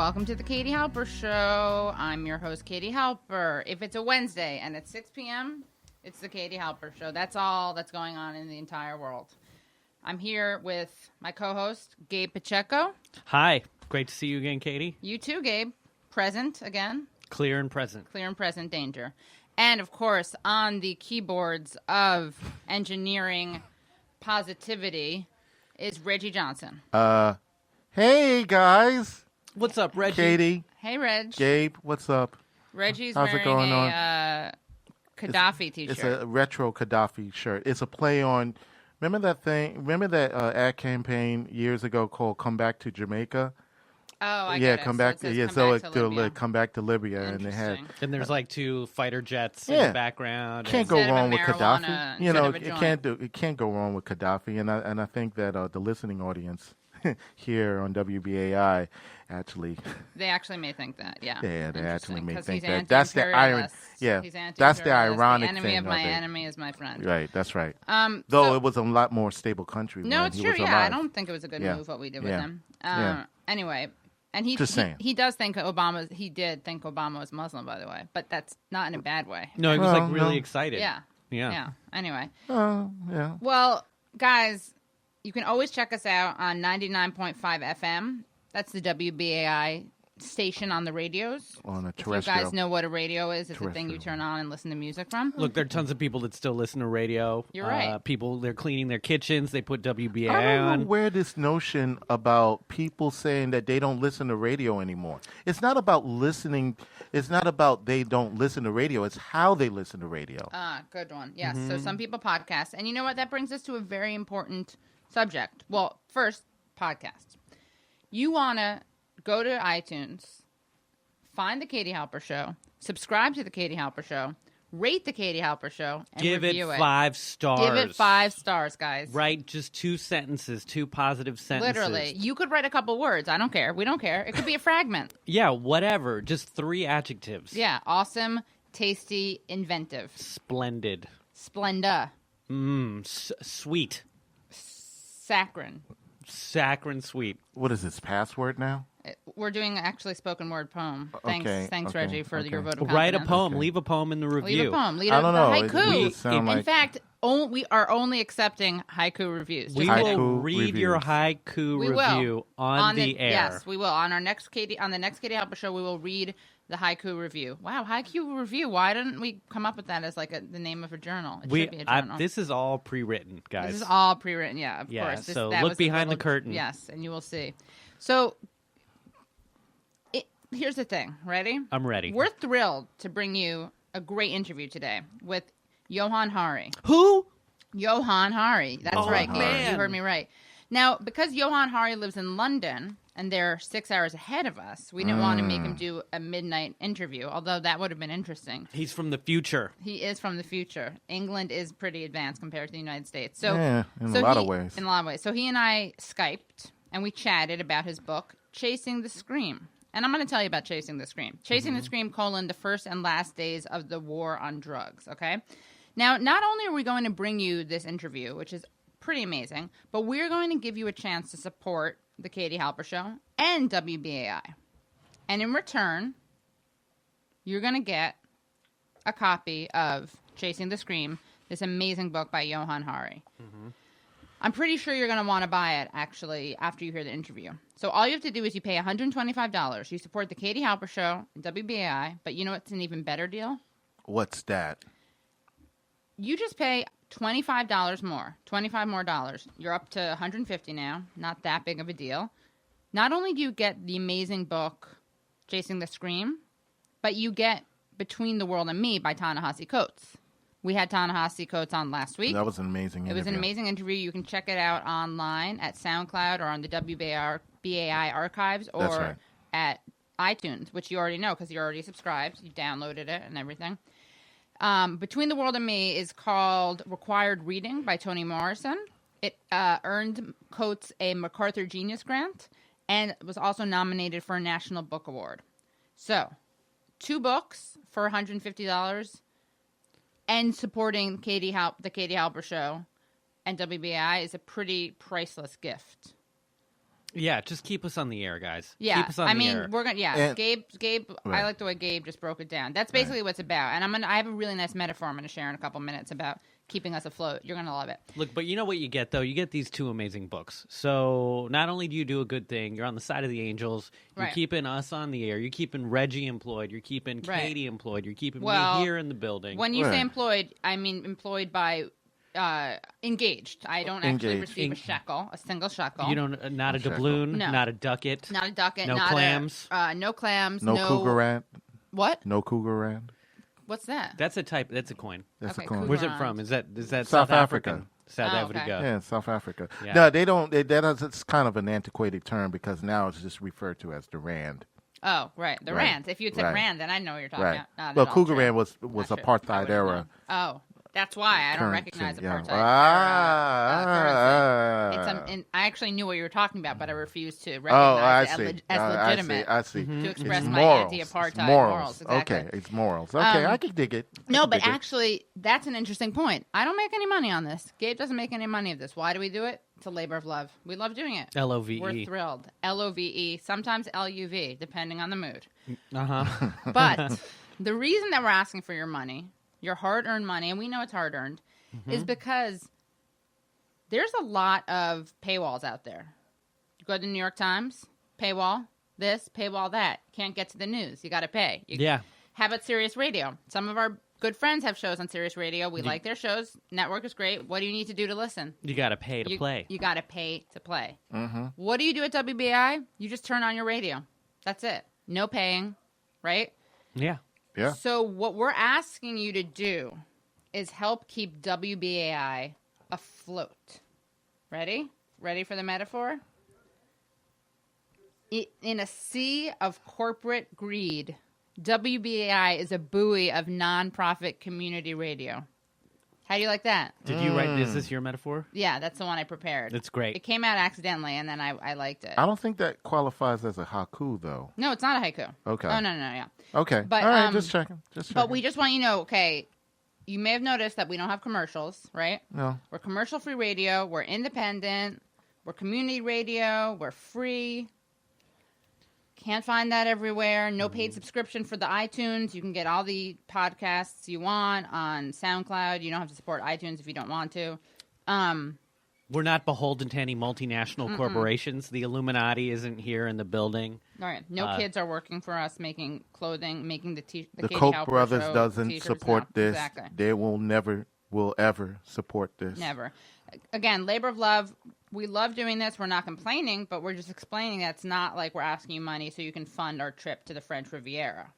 welcome to the Katie Halper Show. I'm your host, Katie Halper. If it's a Wednesday and it's 6 p.m., it's the Katie Halper Show. That's all that's going on in the entire world. I'm here with my co-host, Gabe Pacheco. Hi. Great to see you again, Katie. You too, Gabe. Present again. Clear and present. Clear and present danger. And, of course, on the keyboards of engineering positivity is Reggie Johnson. Hey, guys. What's up, Reggie? Katie. Hey, Reg. Gabe, what's up? Reggie's How's it wearing going a Gaddafi t-shirt. It's a retro Gaddafi shirt. It's a play on, remember that ad campaign years ago called Come Back to Jamaica? Oh, I yeah, get it. come back to come back to Libya, and they had. And there's like two fighter jets in the background. Can't go wrong with Gaddafi. You know, it can't go wrong with Gaddafi, and I think that the listening audience here on WBAI they actually may think that. Yeah, they actually may think that. That's the iron. Yeah, that's the ironic thing. The enemy of my enemy is my friend. Right, that's right. Though it was a lot more stable country. No, it's true. Yeah, I don't think it was a good move what we did with him. Anyway. And he does think Obama. He did think Obama was Muslim, by the way, but that's not in a bad way. No, he was really excited. Yeah. Anyway. Yeah. Well, guys, you can always check us out on 99.5 FM. That's the WBAI station on the radios. On a If terrestrial. you guys know what a radio is, it's a thing you turn on and listen to music from. Look, there are tons of people that still listen to radio. You're right. People, they're cleaning their kitchens. They put WBAI on. I don't know where this notion about people saying that they don't listen to radio anymore. It's not about listening. It's not about they don't listen to radio. It's how they listen to radio. Good one. Yes. So some people podcast. And you know what? That brings us to a very important subject. Well, first, podcasts. You want to go to iTunes, find the Katie Halper Show, subscribe to the Katie Halper Show, rate the Katie Halper Show, and review it. Give it 5 stars. Give it 5 stars, guys. Write just 2 sentences, 2 positive sentences. Literally. You could write a couple words. I don't care. We don't care. It could be a fragment. Yeah, whatever. Just 3 adjectives. Yeah. Awesome, tasty, inventive. Splendid. Splenda. Sweet. Saccharine. Saccharine sweet. What is this password now? We're doing actually spoken word poem. Thanks, Reggie, for your vote of confidence. Write a poem. Leave a poem in the review. Leave a poem. I don't know. Haiku. In fact, we are only accepting haiku reviews. We will read your haiku review on the air. Yes, we will. On the next Katie Halper Show, we will read the haiku review. Wow, haiku review. Why didn't we come up with that as the name of a journal? It should be a journal. This is all pre-written, guys. This is all pre-written, yeah, of course. So look behind the curtain. Yes, and you will see. So here's the thing. Ready? I'm ready. We're thrilled to bring you a great interview today with Johann Hari. Who? Johann Hari. That's right, man. You heard me right. Now, because Johann Hari lives in London, and they're 6 hours ahead of us, we didn't want to make him do a midnight interview, although that would have been interesting. He's from the future. He is from the future. England is pretty advanced compared to the United States. So, in a lot of ways. In a lot of ways. So he and I Skyped, and we chatted about his book, Chasing the Scream. And I'm going to tell you about Chasing the Scream. Chasing the Scream, the first and last days of the war on drugs, okay? Now, not only are we going to bring you this interview, which is pretty amazing, but we're going to give you a chance to support the Katie Halper Show and WBAI. And in return, you're going to get a copy of Chasing the Scream, this amazing book by Johann Hari. I'm pretty sure you're going to want to buy it, actually, after you hear the interview. So all you have to do is you pay $125. You support the Katie Halper Show and WBAI, but you know what's an even better deal? What's that? You just pay $25 more, $25 more dollars. You're up to $150 now. Not that big of a deal. Not only do you get the amazing book, Chasing the Scream, but you get Between the World and Me by Ta-Nehisi Coates. We had Ta-Nehisi Coates on last week. That was an amazing interview. It was an amazing interview. You can check it out online at SoundCloud or on the WBAI archives or at iTunes, which you already know because you're already subscribed. You downloaded it and everything. Between the World and Me is called Required Reading by Toni Morrison. It earned Coates a MacArthur Genius Grant and was also nominated for a National Book Award. So, 2 books for $150 and supporting the Katie Halper Show and WBAI is a pretty priceless gift. Yeah, just keep us on the air, guys. Yeah, keep us on the air. We're gonna. Yeah, And- Gabe. Right. I like the way Gabe just broke it down. That's basically what it's about. And I have a really nice metaphor I'm gonna share in a couple minutes about keeping us afloat. You're gonna love it. Look, but you know what you get, though? You get these 2 amazing books. So not only do you do a good thing, you're on the side of the angels. You're Right. keeping us on the air. You're keeping Reggie employed. You're keeping Right. Katie employed. You're keeping Well, me here in the building. When you say Right. employed, I mean employed by engaged. I don't actually Engaged. receive a single shekel. You don't, not a Check. doubloon, No. not a ducat. Not a ducat. No not clams? No clams. No No Cougarand. What? No Cougarand. What's that? That's a type. That's a coin. That's Okay, a coin. Cougar- Where's it Cougarand. from? Is that South Africa. African? South Oh, Africa. okay. Yeah, South Africa. Yeah. No, they don't. It's kind of an antiquated term because now it's just referred to as the rand. Oh, right. The Right. Rand. If you had said Right. Rand, then I know what you're talking Right. about. Not Well, at all Cougar true. Rand was Not true. I apartheid would've era. known. Oh, that's why I don't recognize currency, apartheid. currency. It's I actually knew what you were talking about, but I refused to Oh, I recognize see. it as legitimate I see. to express It's my morals. anti-apartheid It's morals. morals. Exactly. Okay, it's morals. Okay, I can dig it. I No, can but dig it. actually, that's an interesting point. I don't make any money on this. Gabe doesn't make any money of this. Why do we do it? It's a labor of love. We love doing it. LOVE. We're thrilled. LOVE, sometimes LUV, depending on the mood. Uh-huh. But the reason that we're asking for your money, your hard-earned money, and we know it's hard-earned, is because there's a lot of paywalls out there. You go to the New York Times, paywall this, paywall that. Can't get to the news. You got to pay. Yeah. How about Sirius Radio? Some of our good friends have shows on Sirius Radio. We like their shows. Network is great. What do you need to do to listen? You got to pay to play. You got to pay to play. Mm-hmm. What do you do at WBI? You just turn on your radio. That's it. No paying, right? Yeah. Yeah. So what we're asking you to do is help keep WBAI afloat. Ready? Ready for the metaphor? In a sea of corporate greed, WBAI is a buoy of nonprofit community radio. How do you like that? Did you write? Is this your metaphor? Yeah, that's the one I prepared. It's great. It came out accidentally, and then I liked it. I don't think that qualifies as a haiku, though. No, it's not a haiku. Okay. Oh, no, yeah. Okay. But, all right, just checking. But we just want you to know, okay, you may have noticed that we don't have commercials, right? No. We're commercial-free radio. We're independent. We're community radio. We're free. Can't find that everywhere. No paid subscription for the iTunes. You can get all the podcasts you want on SoundCloud. You don't have to support iTunes if you don't want to. We're not beholden to any multinational corporations. The Illuminati isn't here in the building. All right. No kids are working for us making clothing, making the The Katie Koch Halper brothers show doesn't t-shirts. support No, this. Exactly. They will ever support this. Never. Again, labor of love. We love doing this. We're not complaining, but we're just explaining that it's not like we're asking you money so you can fund our trip to the French Riviera.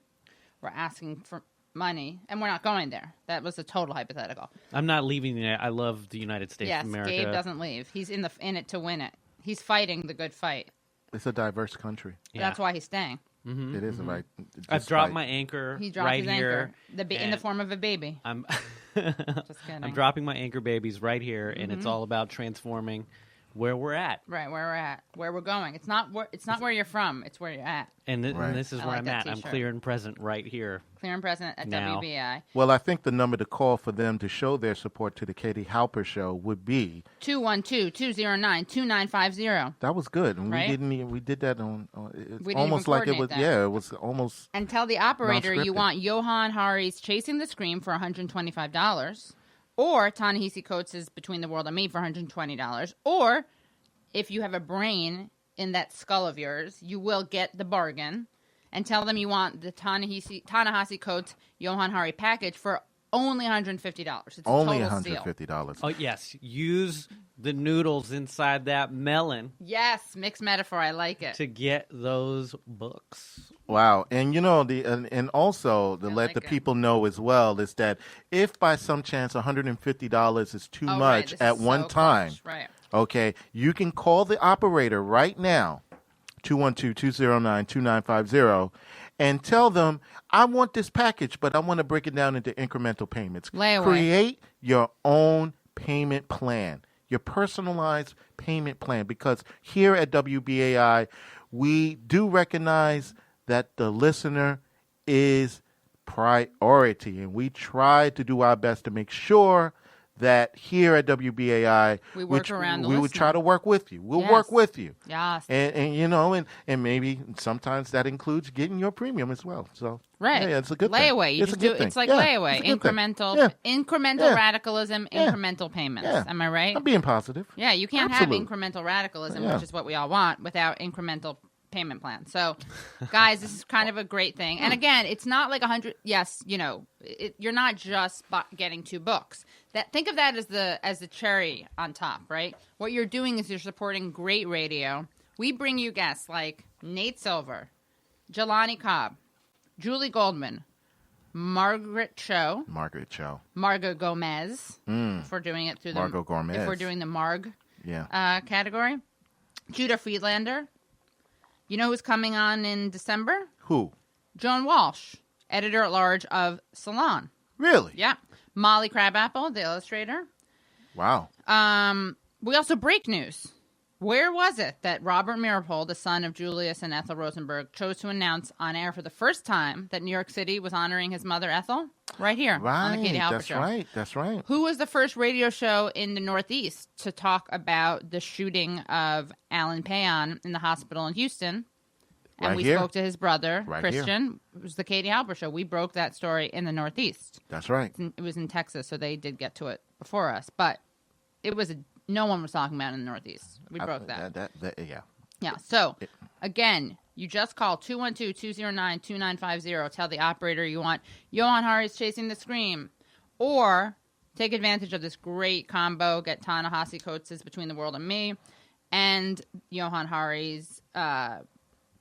We're asking for money, and we're not going there. That was a total hypothetical. I'm not leaving it. I love the United States Yes, of America. Gabe doesn't leave. He's in it to win it. He's fighting the good fight. It's a diverse country. Yeah. That's why he's staying. It is right. I've dropped my anchor He dropped right his here. anchor in the form of a baby. I'm Just kidding. I'm dropping my anchor babies right here, and it's all about transforming where we're at. Right, where we're at, where we're going. It's not where you're from. It's where you're at. And, Right. and this is I where like I'm that at. I'm t-shirt. clear and present right here. Clear and present at Now. WBI. Well, I think the number to call for them to show their support to the Katie Halper show would be 212-209-2950. that was good, and Right? we did that on it's We didn't almost even like it was coordinate that. it was almost And tell the operator you Non-scripted. want Johann Hari's Chasing the Scream for $125, or Ta-Nehisi Coates' Between the World and Me for $120, or if you have a brain in that skull of yours, you will get the bargain, and tell them you want the Ta-Nehisi Coates Johann Hari package for only $150. It's only a total steal. $150. Oh, yes. Use the noodles inside that melon Yes, mixed metaphor. I like it. to get those books. Wow, and you know and also to I let like the it. people know as well is that if by some chance $150 is too Oh, right, much this at is one so time, close. Right. okay, you can call the operator right now, 212-209-2950, and tell them I want this package, but I want to break it down into incremental payments. Layaway. Create your own payment plan, your personalized payment plan, because here at WBAI, we do recognize that the listener is priority, and we try to do our best to make sure that here at WBAI, We work around the we would try listener. to work with you. We'll Yes. work with you. Yes. And maybe sometimes that includes getting your premium as well. So Right. yeah, it's a good layaway. thing. You It's just a good do thing. it's like Yeah, layaway. it's a good thing. Incremental Yeah. radicalism, Yeah. incremental payments. Yeah. Am I right? I'm being positive. Yeah, you can't Absolutely. have incremental radicalism, Yeah. which is what we all want, without incremental payment plans. So, guys, this is kind of a great thing. And again, it's not like 100. Yes, you're not just getting 2 books. Think of that as the cherry on top, right? What you're doing is you're supporting great radio. We bring you guests like Nate Silver, Jelani Cobb, Julie Goldman, Margaret Cho, Margot Gomez, if we're doing it through Margot Gomez. if we're doing the Marg Yeah. category. Judah Friedlander. You know who's coming on in December? Who? Joan Walsh, editor-at-large of Salon. Really? Yeah. Molly Crabapple, the illustrator. Wow. We also break news. Where was it that Robert Meeropol, the son of Julius and Ethel Rosenberg, chose to announce on air for the first time that New York City was honoring his mother, Ethel? Right here on the Katie Halper Show. That's right. Who was the first radio show in the Northeast to talk about the shooting of Alan Payon in the hospital in Houston? And Right we here. spoke to his brother, Right Christian. It was the Katie Halper Show. We broke that story in the Northeast. That's right. It was in Texas, so they did get to it before us. But no one was talking about it in the Northeast. We broke that. Yeah. Yeah. So, again, you just call 212-209-2950. Tell the operator you want Johann Hari's Chasing the Scream. Or take advantage of this great combo. Get Ta-Nehisi Coates' Between the World and Me and Johann Hari's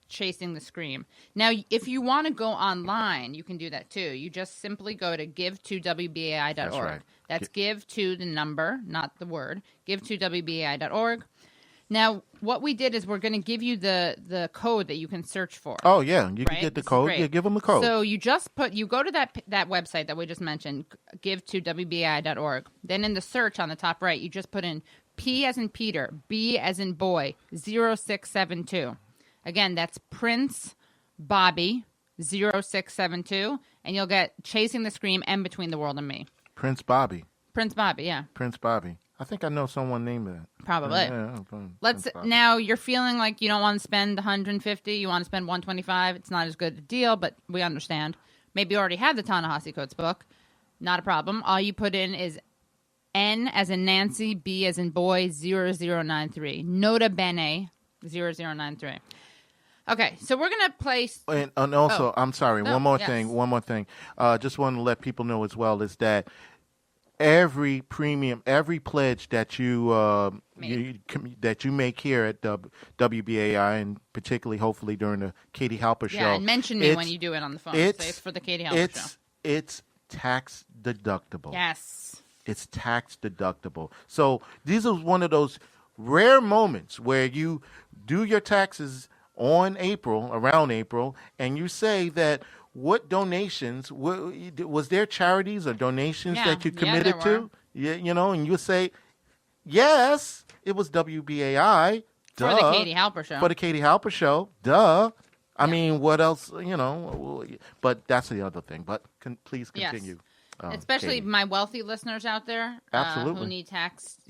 Chasing the Scream. Now, if you want to go online, you can do that too. You just simply go to give2wbai.org. That's right. That's give to the number, not the word. Give2wbai.org. Now, what we did is we're going to give you the code that you can search for. Oh, yeah. You can Right? get the This is code. great. Yeah, give them the code. So you go to that website that we just mentioned, give2wbai.org. Then in the search on the top right, you just put in P as in Peter, B as in boy, 0672. Again, that's Prince Bobby 0672, and you'll get Chasing the Scream and Between the World and Me. Prince Bobby. Prince Bobby, yeah. Prince Bobby. I think I know someone named that. Probably. Yeah, Let's Prince Bobby. now you're feeling like you don't want to spend 150, you want to spend 125. It's not as good a deal, but we understand. Maybe you already have the Ta-Nehisi Coates book. Not a problem. All you put in is N as in Nancy, B as in boy, 0093. Nota bene, 0093. Okay, so we're going to place... And also, I'm sorry, No, one more yes. thing. Just want to let people know as well is that every pledge that you make here at WBAI, and particularly, hopefully, during the Katie Halper Show. Yeah, and mention me when you do it on the phone. Say it's for the Katie Halper Show. It's tax deductible. Yes. It's tax deductible. So these are one of those rare moments where you do your taxes around April, and you say that what donations, was there charities or donations that you committed to? Yeah, and you say, yes, it was WBAI. Duh. For the Katie Halper Show. For the Katie Halper Show. Duh. I mean, what else, but that's the other thing. But please continue. Yes. Especially Katie. my wealthy listeners out there Absolutely.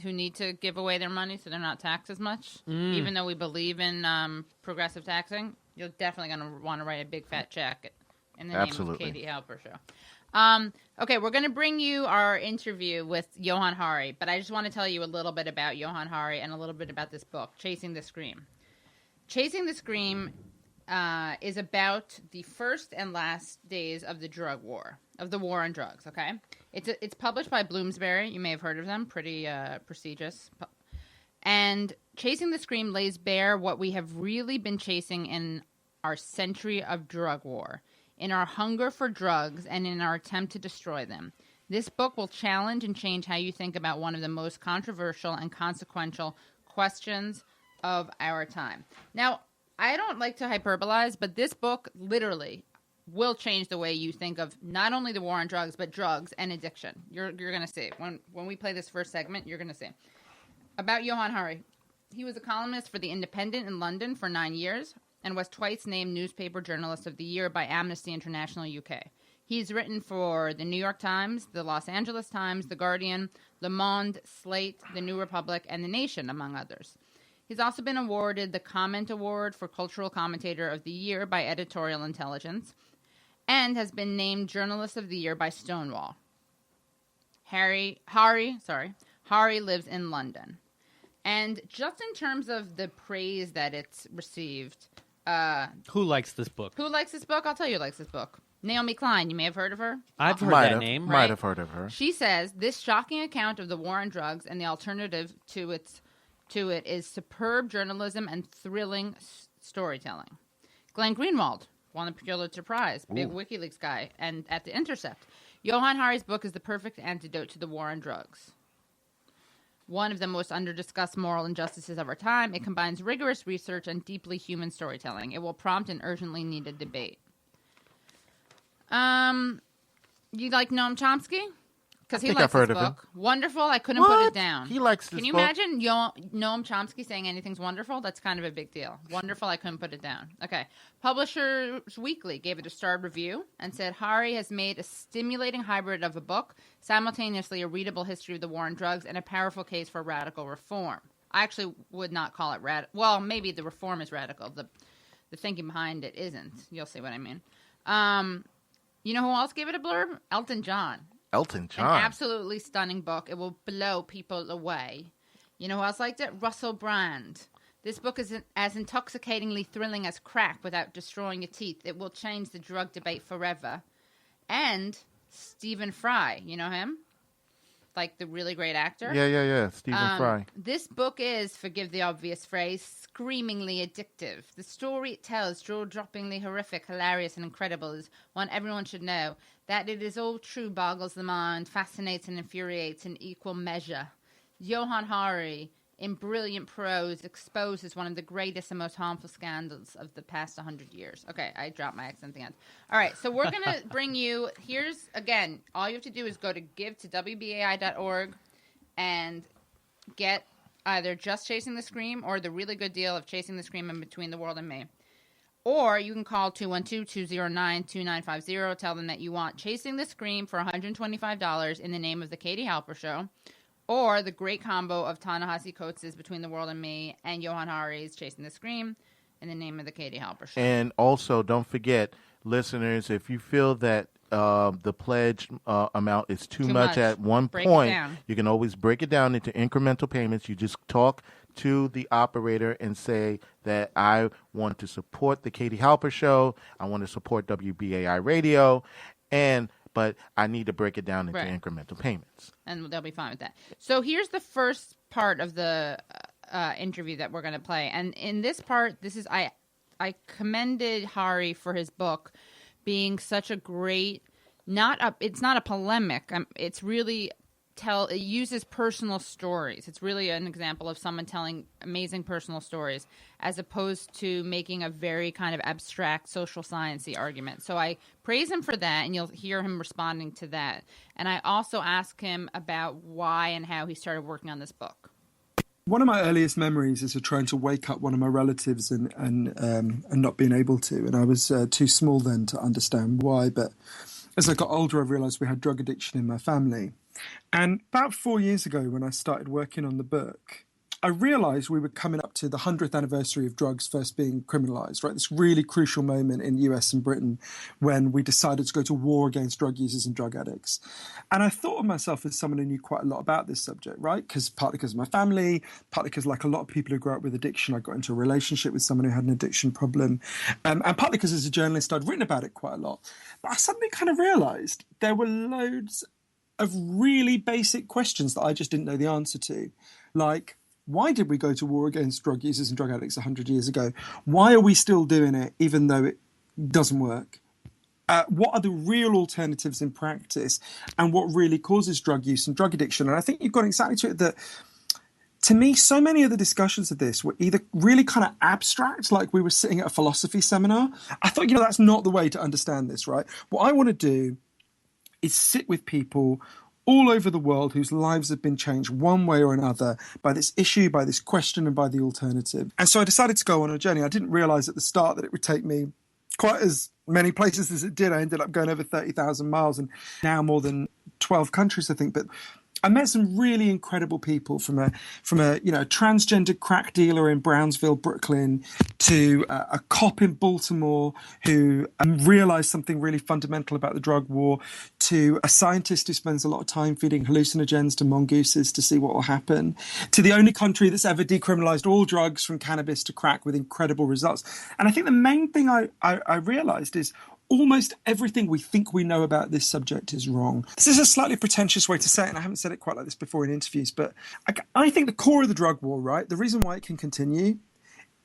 who need to give away their money so they're not taxed as much. Even though we believe in progressive taxing, you're definitely going to want to write a big fat check in the name of Katie Halper Show. Okay, we're going to bring you our interview with Johann Hari, but I just want to tell you a little bit about Johann Hari and a little bit about this book, Chasing the Scream. Chasing the Scream is about the first and last days of the drug war, of the war on drugs, okay? It's published by Bloomsbury. You may have heard of them. Pretty prestigious. And Chasing the Scream lays bare what we have really been chasing in our century of drug war, in our hunger for drugs, and in our attempt to destroy them. This book will challenge and change how you think about one of the most controversial and consequential questions of our time. Now, I don't like to hyperbolize, but this book literally will change the way you think of not only the war on drugs, but drugs and addiction. You're going to see. When we play this first segment, you're going to see. About Johann Hari. He was a columnist for The Independent in London for 9 years and was twice named Newspaper Journalist of the Year by Amnesty International UK. He's written for the New York Times, the Los Angeles Times, The Guardian, Le Monde, Slate, The New Republic, and The Nation, among others. He's also been awarded the Comment Award for Cultural Commentator of the Year by Editorial Intelligence and has been named Journalist of the Year by Stonewall. Hari lives in London. And just in terms of the praise that it's received... who likes this book? Who likes this book? I'll tell you who likes this book. Naomi Klein, you may have heard of her. I've heard that name. Might have heard of her. She says, this shocking account of the war on drugs and the alternative to it is superb journalism and thrilling storytelling. Glenn Greenwald won the Pulitzer Prize, big WikiLeaks guy, and at The Intercept. Johann Hari's book is the perfect antidote to the war on drugs. One of the most under-discussed moral injustices of our time, it combines rigorous research and deeply human storytelling. It will prompt an urgently needed debate. You like Noam Chomsky? Because he likes this book. Wonderful. I couldn't put it down. He likes this book. Can you imagine Noam Chomsky saying anything's wonderful? That's kind of a big deal. Wonderful. I couldn't put it down. Okay. Publishers Weekly gave it a starred review and said Hari has made a stimulating hybrid of a book, simultaneously a readable history of the war on drugs and a powerful case for radical reform. I actually would not call it radical. Well, maybe the reform is radical. The thinking behind it isn't. You'll see what I mean. You know who else gave it a blurb? Elton John. Elton John. An absolutely stunning book. It will blow people away. You know who else liked it? Russell Brand. This book is as intoxicatingly thrilling as crack without destroying your teeth. It will change the drug debate forever. And Stephen Fry. You know him? Like the really great actor? Yeah. Stephen Fry. This book is, forgive the obvious phrase, screamingly addictive. The story it tells, jaw-droppingly horrific, hilarious, and incredible, is one everyone should know. That it is all true boggles the mind, fascinates and infuriates in equal measure. Johann Hari, in brilliant prose, exposes one of the greatest and most harmful scandals of the past 100 years. Okay, I dropped my accent at the end. All right, so we're going to bring you, here's, again, all you have to do is go to FwdRad.io and get either Just Chasing the Scream or the really good deal of Chasing the Scream in Between the World and Me. Or you can call 212-209-2950. Tell them that you want Chasing the Scream for $125 in the name of The Katie Halper Show. Or the great combo of Ta-Nehisi Coates' Between the World and Me and Johann Hari's Chasing the Scream in the name of The Katie Halper Show. And also, don't forget, listeners, if you feel that the pledge amount is too much at one point, you can always break it down into incremental payments. You just talk to the operator and say that I want to support the Katie Halper Show. I want to support WBAI Radio, but I need to break it down into incremental payments. And they'll be fine with that. So here's the first part of the interview that we're going to play. And in this part, I commended Hari for his book being such a great, it's not a polemic. It's really it uses personal stories. It's really an example of someone telling amazing personal stories as opposed to making a very kind of abstract social science-y argument. So I praise him for that, and you'll hear him responding to that. And I also ask him about why and how he started working on this book. One of my earliest memories is of trying to wake up one of my relatives and not being able to. And I was too small then to understand why. But as I got older, I realised we had drug addiction in my family. And about 4 years ago, when I started working on the book, I realised we were coming up to the 100th anniversary of drugs first being criminalised, right? This really crucial moment in US and Britain when we decided to go to war against drug users and drug addicts. And I thought of myself as someone who knew quite a lot about this subject, right? Partly because of my family, partly because, like a lot of people who grew up with addiction, I got into a relationship with someone who had an addiction problem, and partly because as a journalist, I'd written about it quite a lot. But I suddenly kind of realised there were loads of really basic questions that I just didn't know the answer to, like, why did we go to war against drug users and drug addicts 100 years ago? Why are we still doing it even though it doesn't work? What are the real alternatives in practice, and what really causes drug use and drug addiction? And I think you've got exactly to it that, to me, so many of the discussions of this were either really kind of abstract, like we were sitting at a philosophy seminar. I thought, that's not the way to understand this, right? What I want to do is sit with people all over the world whose lives have been changed one way or another by this issue, by this question, and by the alternative. And so I decided to go on a journey. I didn't realise at the start that it would take me quite as many places as it did. I ended up going over 30,000 miles and now more than 12 countries, I think. But I met some really incredible people from a transgender crack dealer in Brownsville, Brooklyn, to a cop in Baltimore who realized something really fundamental about the drug war, to a scientist who spends a lot of time feeding hallucinogens to mongooses to see what will happen, to the only country that's ever decriminalized all drugs from cannabis to crack with incredible results. And I think the main thing I realized is almost everything we think we know about this subject is wrong. This is a slightly pretentious way to say it, and I haven't said it quite like this before in interviews, but I think the core of the drug war, right, the reason why it can continue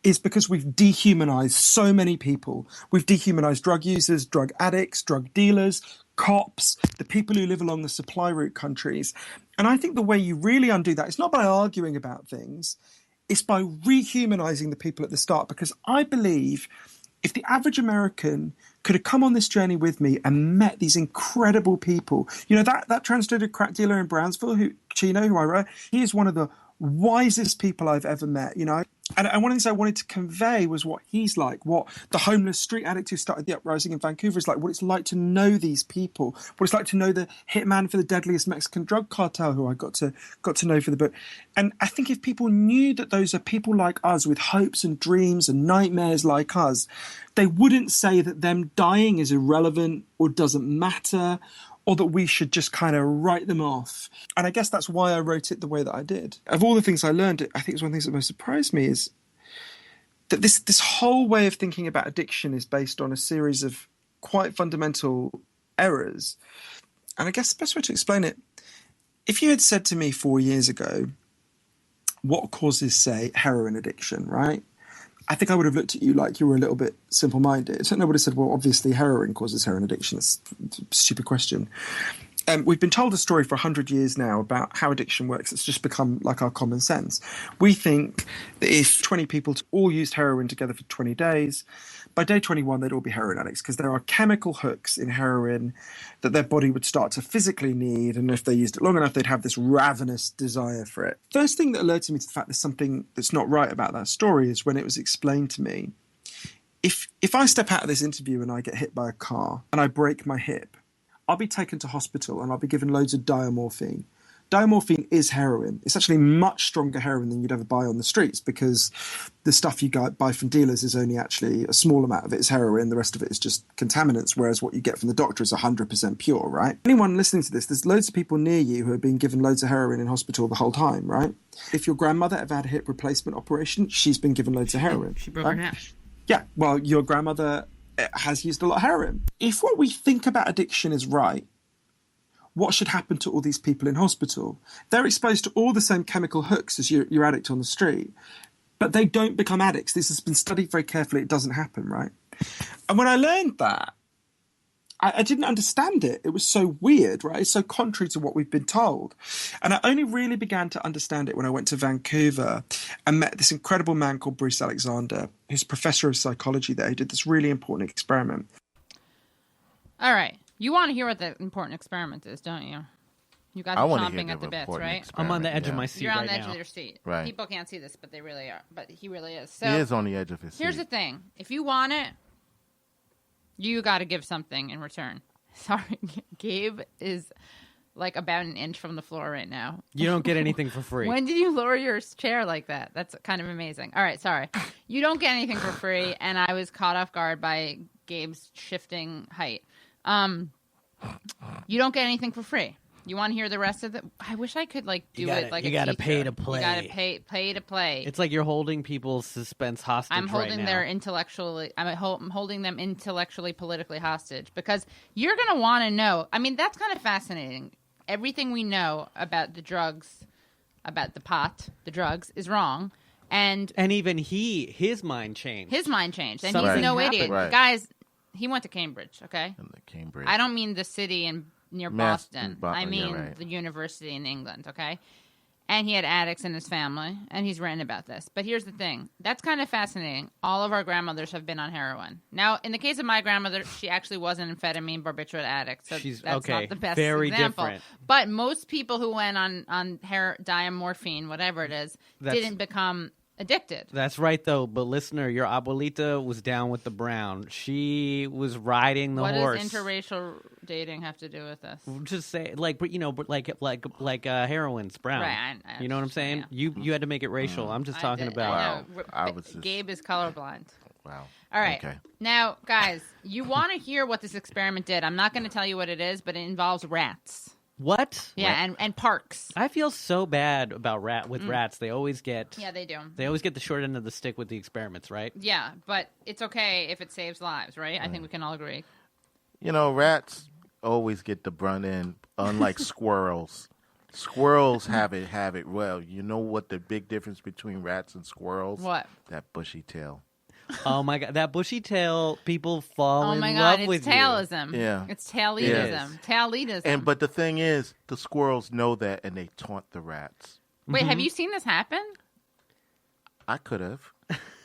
is because we've dehumanized so many people. We've dehumanized drug users, drug addicts, drug dealers, cops, the people who live along the supply route countries. And I think the way you really undo that is not by arguing about things, it's by rehumanizing the people at the start, because I believe if the average American could have come on this journey with me and met these incredible people, that transgender crack dealer in Brownsville, Chino, who I wrote, he is one of the wisest people I've ever met, And one of the things I wanted to convey was what he's like, what the homeless street addict who started the uprising in Vancouver is like, what it's like to know these people, what it's like to know the hitman for the deadliest Mexican drug cartel who I got to know for the book. And I think if people knew that those are people like us with hopes and dreams and nightmares like us, they wouldn't say that them dying is irrelevant or doesn't matter, or that we should just kind of write them off. And I guess that's why I wrote it the way that I did. Of all the things I learned, I think it's one of the things that most surprised me is that this whole way of thinking about addiction is based on a series of quite fundamental errors. And I guess the best way to explain it, if you had said to me 4 years ago, what causes, say, heroin addiction, right? I think I would have looked at you like you were a little bit simple-minded. And I would have said, well, obviously heroin causes heroin addiction. That's a stupid question. We've been told a story for 100 years now about how addiction works. It's just become like our common sense. We think that if 20 people all used heroin together for 20 days, by day 21, they'd all be heroin addicts because there are chemical hooks in heroin that their body would start to physically need. And if they used it long enough, they'd have this ravenous desire for it. First thing that alerted me to the fact there's something that's not right about that story is when it was explained to me. If I step out of this interview and I get hit by a car and I break my hip, I'll be taken to hospital and I'll be given loads of diamorphine. Diamorphine is heroin. It's actually much stronger heroin than you'd ever buy on the streets because the stuff you buy from dealers is only actually a small amount of it is heroin. The rest of it is just contaminants, whereas what you get from the doctor is 100% pure, right? Anyone listening to this, there's loads of people near you who have been given loads of heroin in hospital the whole time, right? If your grandmother ever had a hip replacement operation, she's been given loads of heroin. She broke her neck. Yeah, well, your grandmother has used a lot of heroin. If what we think about addiction is right, what should happen to all these people in hospital? They're exposed to all the same chemical hooks as your addict on the street, but they don't become addicts. This has been studied very carefully. It doesn't happen, right? And when I learned that, I didn't understand it. It was so weird, right? It's so contrary to what we've been told. And I only really began to understand it when I went to Vancouver and met this incredible man called Bruce Alexander, who's a professor of psychology there. He did this really important experiment. All right. You want to hear what the important experiment is, don't you? You guys are chomping at the bits, right? I'm on the edge of my seat You're on right the edge now. of your seat. Right. People can't see this, but they really are. But he really is. So He is on the edge of his seat. here's the thing. If you want it, you got to give something in return. Sorry, Gabe is like about an inch from the floor right now. You don't get anything for free. When did you lower your chair like that? That's kind of amazing. All right, sorry. You don't get anything for free, and I was caught off guard by Gabe's shifting height. You don't get anything for free. You want to hear the rest of it? I wish I could You gotta pay to play. You gotta pay to play. It's like you're holding people's suspense hostage. I'm holding right now. I'm holding them intellectually, politically hostage because you're gonna want to know. I mean, that's kind of fascinating. Everything we know about the drugs, about the pot, the drugs, is wrong. And even his mind changed. His mind changed, and Something he's no happened. idiot, Right. guys. He went to Cambridge, okay? In the Cambridge. I don't mean the city near Mass- Boston. Bo- I yeah, mean right. the university in England, okay? And he had addicts in his family, and he's written about this. But here's the thing. That's kind of fascinating. All of our grandmothers have been on heroin. Now, in the case of my grandmother, she actually was an amphetamine barbiturate addict, so She's that's okay. not the best Very example. different. But most people who went on diamorphine, whatever it is, didn't become addicted. That's right, though. But listener, your abuelita was down with the brown. She was riding the horse. What does interracial dating have to do with this? Just say like heroin's brown. Right, you know what I'm saying? Yeah. You had to make it racial. I'm just talking about. I was just... Gabe is colorblind. Wow. All right. Okay. Now, guys, you want to hear what this experiment did. I'm not going to tell you what it is, but it involves rats. What? Yeah, and parks. I feel so bad about rats. They always get. Yeah, they do. They always get the short end of the stick with the experiments, right? Yeah, but it's okay if it saves lives, right? I think we can all agree. You know, rats always get the brunt end, unlike squirrels. Squirrels have it well. You know what the big difference between rats and squirrels? What? That bushy tail. Oh my god, that bushy tail! People fall in Oh my love god, with it's tailism. you. Yeah, it's tailism. Yes. Tailism. But the thing is, the squirrels know that, and they taunt the rats. Wait, have you seen this happen? I could have.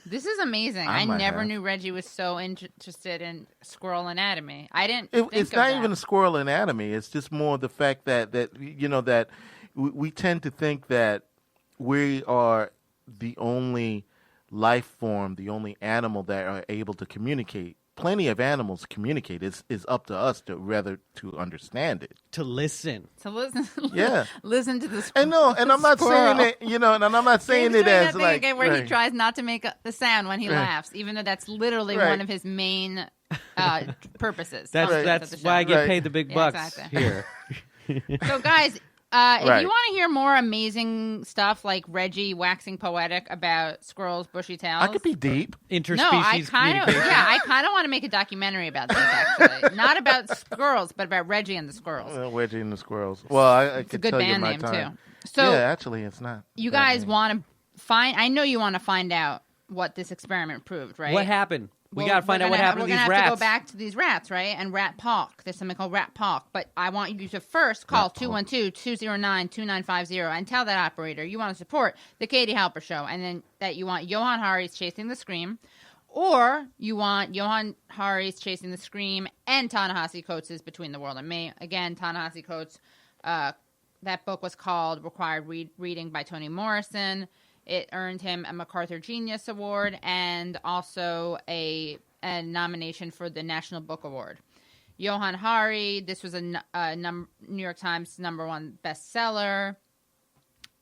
This is amazing. I I might never have. knew Reggie was so interested in squirrel anatomy. I didn't. It's not even a squirrel anatomy. It's just more the fact that you know that we tend to think that we are the only life form, the only animal that are able to communicate. Plenty of animals communicate. It's up to us to understand it. To listen. To listen. Yeah. Listen to the And no, and I'm not squirrel. saying it, and I'm not saying Gabe's it doing as that thing like again where right. he tries not to make the sound when he Right. laughs, even though that's literally Right. one of his main purposes. That's functions of the why I show. get Right. paid the big Yeah, bucks exactly. here. So, guys, if Right. you want to hear more amazing stuff like Reggie waxing poetic about squirrels' bushy tails, I could be deep. Interspecies no, I kind of communication. I kind of want to make a documentary about this. Actually, not about squirrels, but about Reggie and the squirrels. Wedgie and the Squirrels. Well, I It's a could good tell you band my name time. too. So, yeah, actually, it's not. you bad guys name. want to find? I know you want to find out what this experiment proved, right? What happened? We Well, got to find we're out what gonna- happened to these We're going to rats. have to go back to these rats, right? And rat talk. There's something called rat talk. But I want you to first call 212-209-2950 and tell that operator you want to support the Katie Halper Show, and then that you want Johann Hari's Chasing the Scream, or you want Johann Hari's Chasing the Scream and Ta-Nehisi Coates' Between the World and Me. Again, Ta-Nehisi Coates, that book was called Required Reading by Toni Morrison. It earned him a MacArthur Genius Award and also a nomination for the National Book Award. Johann Hari, this was a New York Times #1 bestseller.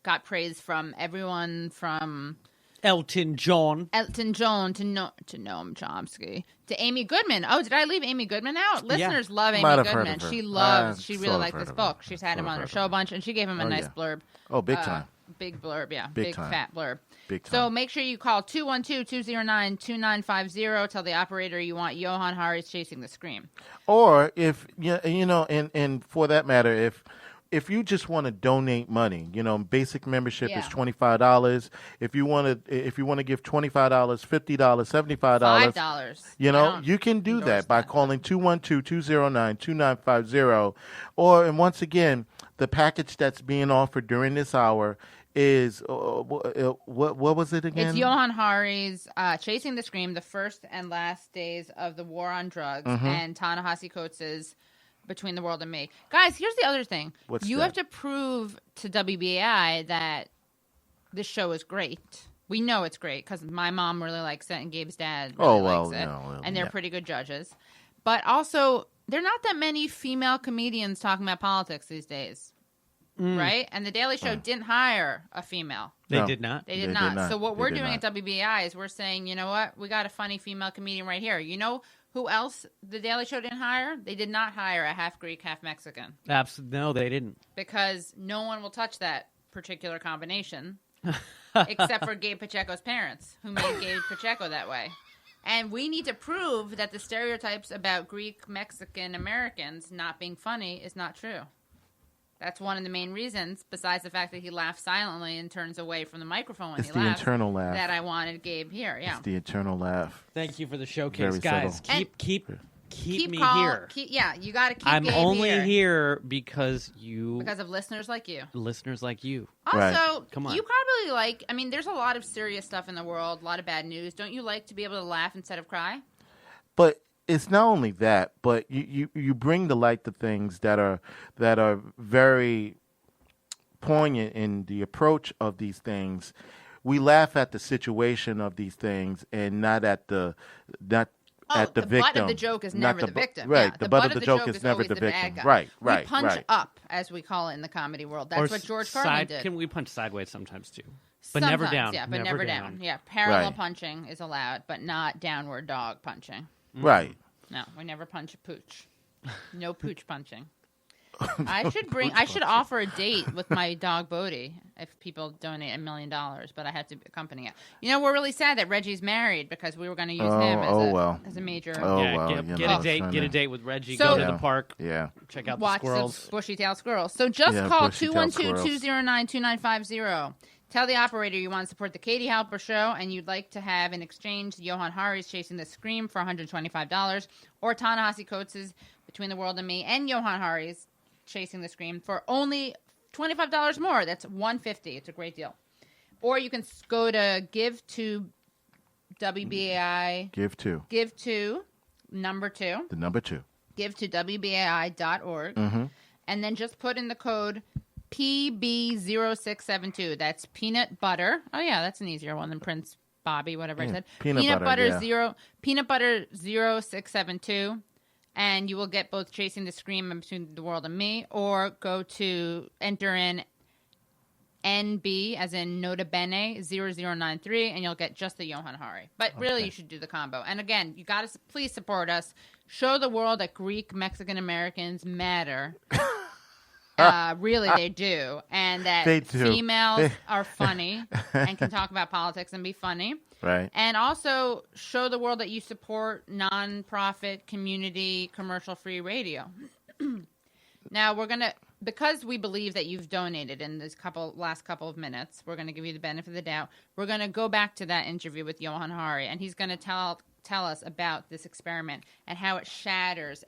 Got praise from everyone from Elton John. Elton John to Noam Chomsky to Amy Goodman. Oh, did I leave Amy Goodman out? Listeners love Amy Might have heard Goodman. of her. She loves. She Sort really of liked heard this of book. her. She's had him Sort of on her heard show a of bunch, and she gave him a Oh, nice yeah. blurb. Oh, big time. Big blurb, yeah. Big Big time. fat blurb. Big So time. make sure you call 212-209-2950. Tell the operator you want Johann Hari's Chasing the Scream. Or if and for that matter, if you just want to donate money, basic membership is Yeah. $25. If you want to give $25, $50, $75, $5. you can do endorse that by that. calling 212-209-2950. And once again, the package that's being offered during this hour is what was it again? It's Johann Hari's Chasing the Scream, the first and last days of the war on drugs, Mm-hmm. and Ta-Nehisi Coates' Between the World and Me. Guys, here's the other thing. What's you that? have to prove to WBAI that this show is great. We know it's great because my mom really likes it and Gabe's dad really likes it. And they're pretty good judges. But also, there are not that many female comedians talking about politics these days. Right? And The Daily Show didn't hire a female. They No. did not. They did not. So what They we're did doing not. at WBAI is we're saying, you know what? We got a funny female comedian right here. You know who else The Daily Show didn't hire? They did not hire a half Greek, half Mexican No, they didn't. because no one will touch that particular combination except for Gabe Pacheco's parents, who made Gabe Pacheco that way. And we need to prove that the stereotypes about Greek, Mexican Americans not being funny is not true. That's one of the main reasons, besides the fact that he laughs silently and turns away from the microphone when It's he the laughs, internal laugh. that I wanted Gabe here. Yeah. It's the eternal laugh. Thank you for the showcase, Very guys. subtle. Keep me call, here. Yeah, you got to keep I'm Gabe only here. here because you, Because of listeners like you. listeners like you. Also, Right. Come on. you probably there's a lot of serious stuff in the world, a lot of bad news. Don't you like to be able to laugh instead of cry? But it's not only that, but you bring to light the things that are very poignant in the approach of these things we laugh at the situation of these things and not at the at the victim. Butt of the joke is never the victim. Right. Yeah, the butt of the joke is never always the bad victim. guy. Right. We punch up, as we call it in the comedy world. That's what George Carlin did. Can we punch sideways sometimes too? But Sometimes, never down. Yeah, but never down. Yeah, parallel punching is allowed, but not downward dog punching. Right. No, we never punch a pooch. No pooch punching. I should offer a date with my dog Bodhi if people donate $1 million, but I had to accompany it. We're really sad that Reggie's married because we were going to use him as a major. Get a date with Reggie. Go to the park. Yeah. Check out watch the squirrels. The bushy-tailed squirrels. So just call 212-209-2950. Tell the operator you want to support the Katie Halper Show and you'd like to have in exchange Johann Hari's Chasing the Scream for $125 or Ta-Nehisi Coates' Between the World and Me and Johann Hari's Chasing the Scream for only $25 more. That's $150. It's a great deal. Or you can go to Give to WBAI. Give to. Give to number 2. The number 2. Give to WBAI.org. Mm-hmm. And then just put in the code PB0672. That's peanut butter. Oh, yeah, that's an easier one than Prince Bobby, whatever I said. Peanut butter 0672. And you will get both Chasing the Scream and Between the World and Me, or go to enter in NB, as in Nota Bene 0093, and you'll get just the Johann Hari. But really, you should do the combo. And again, you got to please support us. Show the world that Greek Mexican Americans matter. Really, they do. And that females are funny and can talk about politics and be funny. Right. And also show the world that you support nonprofit, community, commercial-free radio. Now, we're going to, because we believe that you've donated in this last couple of minutes, we're going to give you the benefit of the doubt. We're going to go back to that interview with Johann Hari, and he's going to tell us about this experiment and how it shatters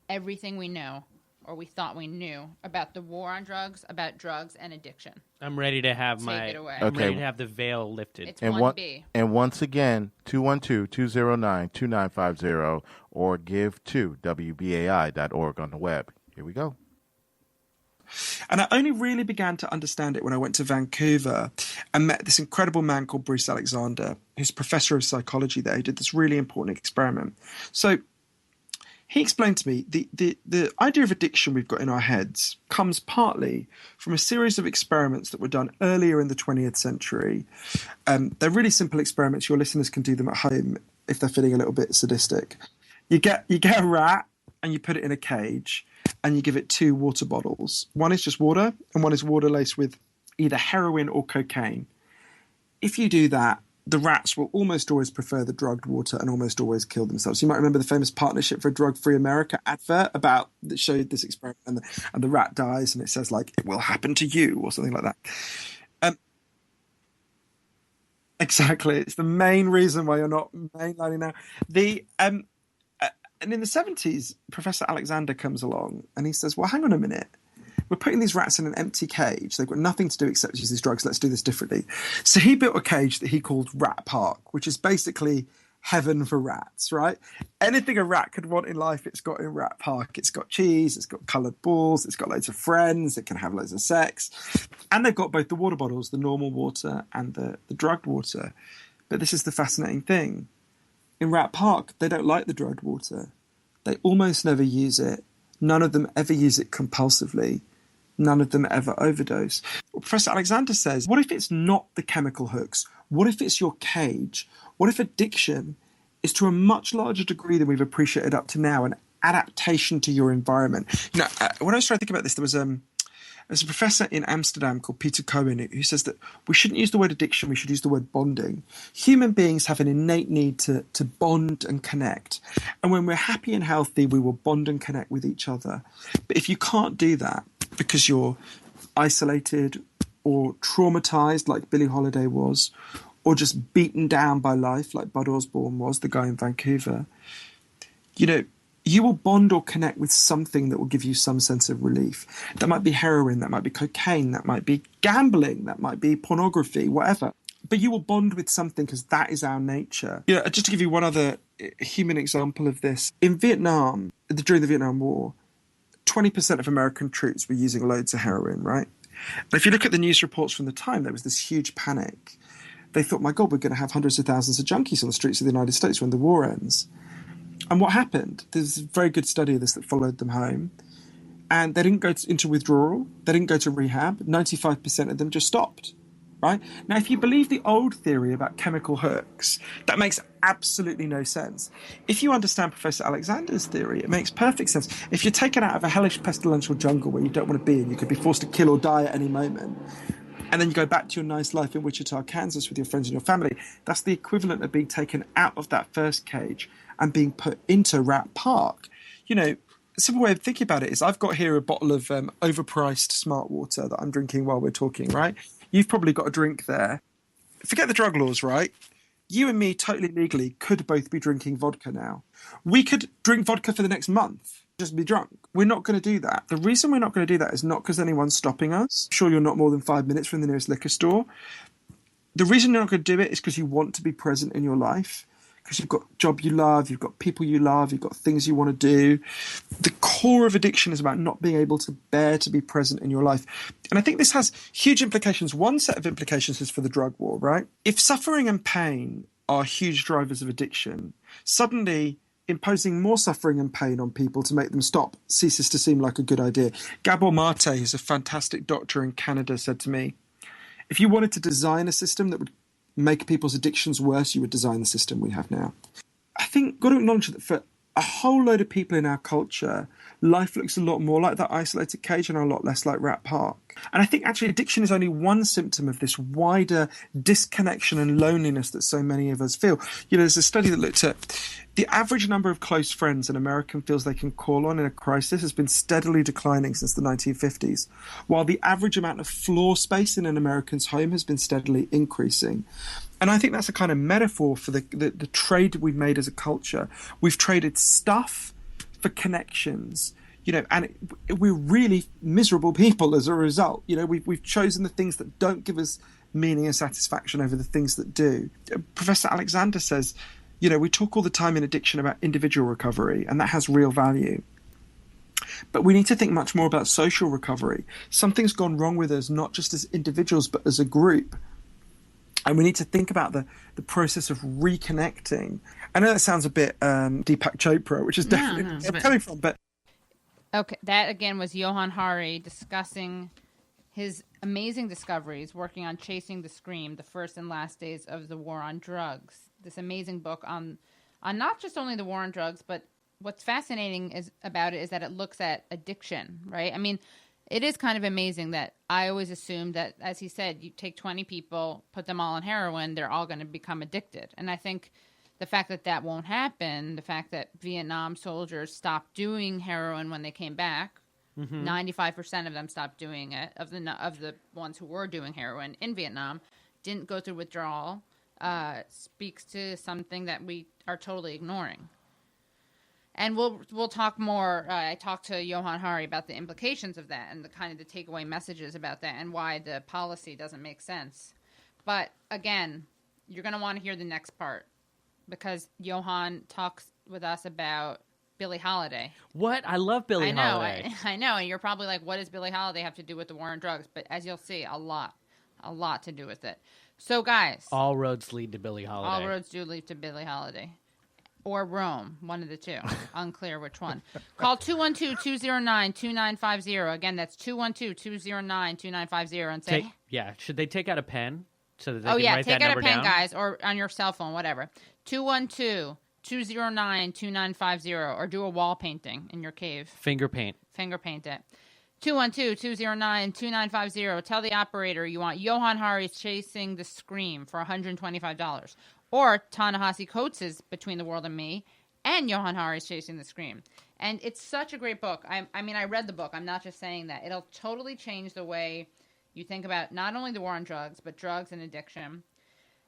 everything we know or we thought we knew about the war on drugs, about drugs and addiction. I'm ready to have Take it away. I'm ready to have the veil lifted. It's 1B. And once again, 212-209-2950 or give to WBAI.org on the web. Here we go. And I only really began to understand it when I went to Vancouver and met this incredible man called Bruce Alexander, who's a professor of psychology there. He did this really important experiment. So he explained to me the idea of addiction we've got in our heads comes partly from a series of experiments that were done earlier in the 20th century. They're really simple experiments. Your listeners can do them at home if they're feeling a little bit sadistic. You get a rat and you put it in a cage and you give it 2 water bottles. One is just water and one is water laced with either heroin or cocaine. If you do that, the rats will almost always prefer the drugged water and almost always kill themselves. You might remember the famous Partnership for Drug-Free America advert that showed this experiment, and the rat dies, and it says, like, it will happen to you, or something like that. Exactly. It's the main reason why you're not mainlining now. And in the 70s, Professor Alexander comes along, and he says, well, hang on a minute. We're putting these rats in an empty cage. They've got nothing to do except use these drugs. Let's do this differently. So he built a cage that he called Rat Park, which is basically heaven for rats, right? Anything a rat could want in life, it's got in Rat Park. It's got cheese, it's got coloured balls, it's got loads of friends, it can have loads of sex. And they've got both the water bottles, the normal water and the drugged water. But this is the fascinating thing. In Rat Park, they don't like the drugged water. They almost never use it. None of them ever use it compulsively. None of them ever overdose. Professor Alexander says, what if it's not the chemical hooks? What if it's your cage? What if addiction is to a much larger degree than we've appreciated up to now an adaptation to your environment? When I was trying to think about this, there's a professor in Amsterdam called Peter Cohen who says that we shouldn't use the word addiction, we should use the word bonding. Human beings have an innate need to bond and connect. And when we're happy and healthy, we will bond and connect with each other. But if you can't do that because you're isolated or traumatized like Billie Holiday was, or just beaten down by life like Bud Osborne was, the guy in Vancouver, you will bond or connect with something that will give you some sense of relief. That might be heroin, that might be cocaine, that might be gambling, that might be pornography, whatever. But you will bond with something because that is our nature. Just to give you one other human example of this. In Vietnam, during the Vietnam War, 20% of American troops were using loads of heroin, right? But if you look at the news reports from the time, there was this huge panic. they thought, my God, we're going to have hundreds of thousands of junkies on the streets of the United States when the war ends. And what happened? There's a very good study of this that followed them home. And they didn't go into withdrawal. They didn't go to rehab. 95% of them just stopped. Right? Now, if you believe the old theory about chemical hooks, that makes absolutely no sense. If you understand Professor Alexander's theory, it makes perfect sense. If you're taken out of a hellish pestilential jungle where you don't want to be and you could be forced to kill or die at any moment, and then you go back to your nice life in Wichita, Kansas with your friends and your family, that's the equivalent of being taken out of that first cage and being put into Rat Park. You know, a simple way of thinking about it is I've got here a bottle of overpriced smart water that I'm drinking while we're talking, right? You've probably got a drink there. Forget the drug laws, right? You and me, totally legally, could both be drinking vodka now. We could drink vodka for the next month, just be drunk. We're not going to do that. The reason we're not going to do that is not because anyone's stopping us. I'm sure you're not more than 5 minutes from the nearest liquor store. The reason you're not going to do it is because you want to be present in your life, because you've got a job you love, you've got people you love, you've got things you want to do. The core of addiction is about not being able to bear to be present in your life. And I think this has huge implications. One set of implications is for the drug war, right? If suffering and pain are huge drivers of addiction, suddenly imposing more suffering and pain on people to make them stop ceases to seem like a good idea. Gabor Mate, who's a fantastic doctor in Canada, said to me, if you wanted to design a system that would make people's addictions worse, you would design the system we have now. I think got to acknowledge that for a whole load of people in our culture, life looks a lot more like that isolated cage and a lot less like Rat Park. And I think actually addiction is only one symptom of this wider disconnection and loneliness that so many of us feel. You know, there's a study that looked at the average number of close friends an American feels they can call on in a crisis has been steadily declining since the 1950s, while the average amount of floor space in an American's home has been steadily increasing. And I think that's a kind of metaphor for the trade we've made as a culture. We've traded stuff for connections, you know, and we're really miserable people as a result. You know, we've chosen the things that don't give us meaning and satisfaction over the things that do. Professor Alexander says, you know, we talk all the time in addiction about individual recovery, and that has real value. But we need to think much more about social recovery. Something's gone wrong with us, not just as individuals, but as a group. And we need to think about the process of reconnecting. I know that sounds a bit Deepak Chopra, which is definitely where I'm coming from. But okay, that again was Johann Hari discussing his amazing discoveries, working on Chasing the Scream, the first and last days of the war on drugs. This amazing book on not just only the war on drugs, but what's fascinating about it is that it looks at addiction, right? I mean, it is kind of amazing that I always assumed that, as he said, you take 20 people, put them all on heroin, they're all going to become addicted. And I think the fact that that won't happen, the fact that Vietnam soldiers stopped doing heroin when they came back, 95% of them stopped doing it, of the ones who were doing heroin in Vietnam, didn't go through withdrawal, speaks to something that we are totally ignoring. And we'll talk more. I talked to Johann Hari about the implications of that and the kind of the takeaway messages about that and why the policy doesn't make sense. But again, you're going to want to hear the next part because Johann talks with us about Billie Holiday. What? I love Billie Holiday. I know. And you're probably like, what does Billie Holiday have to do with the war on drugs? But as you'll see, a lot to do with it. So guys. All roads lead to Billie Holiday. All roads do lead to Billie Holiday. Or Rome, one of the two. Unclear which one. Call 212-209-2950. Again, that's 212-209-2950 and say... Should they take out a pen so that they can write take that out number a pen, down? guys, or on your cell phone, whatever. 212-209-2950 or do a wall painting in your cave. Finger paint it. 212-209-2950. Tell the operator you want Johann Hari's Chasing the Scream for $125. Or Ta-Nehisi Coates' Between the World and Me, and Johann Hari's Chasing the Scream. And it's such a great book. I mean, I read the book. I'm not just saying that. It'll totally change the way you think about not only the war on drugs, but drugs and addiction.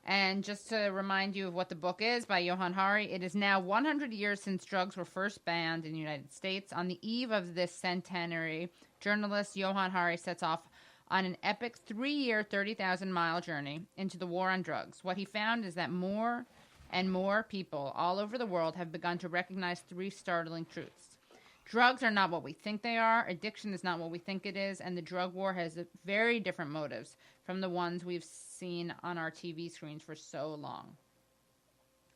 And just to remind you of what the book is by Johann Hari, it is now 100 years since drugs were first banned in the United States. On the eve of this centenary, journalist Johann Hari sets off on an epic 3-year, 30,000-mile journey into the war on drugs. What he found is that more and more people all over the world have begun to recognize 3 startling truths. Drugs are not what we think they are. Addiction is not what we think it is. And the drug war has very different motives from the ones we've seen on our TV screens for so long.